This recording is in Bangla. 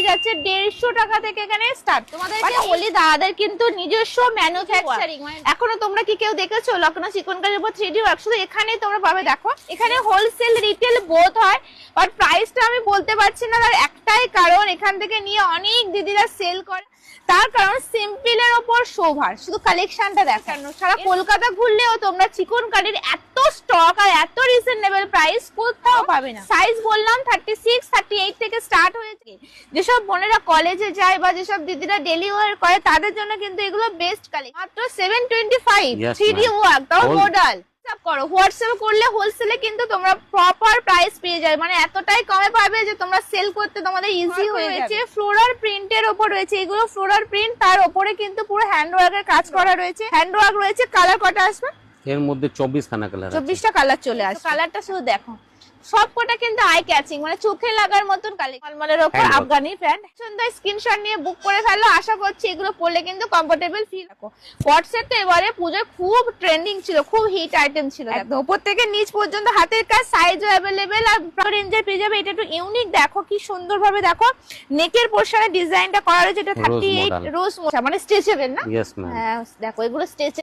হয়ে যাচ্ছে 150 টাকা থেকে এখানে স্টার্ট। তোমাদেরকে বলি দাদাদের কিন্তু নিজস্ব ম্যানুফ্যাকচারিং, এখনো তোমরা কি কেউ দেখেছো লখনৌ চিকনকারির উপর 3D ওয়ার্ক? শুধু এখানেই তোমরা পাবে। দেখো এখানে হোলসেল রিটেল বোথ হয়, বাট প্রাইসটা আমি বলতে পারছি না, তার একটাই কারণ এখান থেকে নিয়ে অনেক দিদিরা সেল করে, তার কারণ সিম্পলের ওপর শোভার। শুধু কালেকশনটা দেখানো, সারা কলকাতা ঘুরলেও তোমরা চিকনকারির এত স্টক আর এত রিজনেবল প্রাইস কোথাও পাবে না। সাইজ বললাম 36, 38 থেকে স্টার্ট হয়েছে। যেসব বোনেরা কলেজে যায় বা যেসব দিদিরা ডেলি ওয়ার করে তাদের জন্য কিন্তু এগুলো বেস্ট কালেকশন। মাত্র 725 3D ওয়ার্ক, তাও মডেল। করো হোয়াটসঅ্যাপ করলে হোলসেলে কিন্তু তোমরা প্রপার প্রাইস পেয়ে যাবে, মানে এতটাই কমে পাবে যে তোমরা সেল করতে তোমাদের ইজি হয়ে যাবে। ফ্লোরাল প্রিন্টের উপর রয়েছে, এগুলো ফ্লোরাল প্রিন্ট, তার উপরে কিন্তু পুরো হ্যান্ড ওয়ার্কের কাজ করা রয়েছে। হ্যান্ড ওয়ার্ক রয়েছে। কালার কটা আসবে এর মধ্যে? 24খানা কালার আছে। 24টা কালার চলে আসে। কালারটা শুধু দেখো, সবকটা কিন্তু আই ক্যাচিং, মানে চোখে লাগার মতন কালেকশন। মালমালের উপর আফগানি প্যান্ট, সুন্দর স্ক্রিনশট নিয়ে বুক করে ফেলো। আশা করছি এগুলো পরলে কিন্তু কমফোর্টেবল ফিল রাখো। কট সেট তো এবারে পূজোয় খুব ট্রেন্ডিং ছিল, খুব হিট আইটেম ছিল। একদম উপর থেকে নিচ পর্যন্ত হাতের কাজ, সাইজও अवेलेबल আর রেঞ্জে পেয়ে যাবে। এটা একটু ইউনিক, দেখো কি সুন্দর ভাবে দেখো নেকের পোরশনে ডিজাইনটা করা রয়েছে। এটা 38 রোজ, মানে স্ট্রেচেবল না? Yes ma'am. হ্যাঁ দেখো এগুলো স্ট্রেচ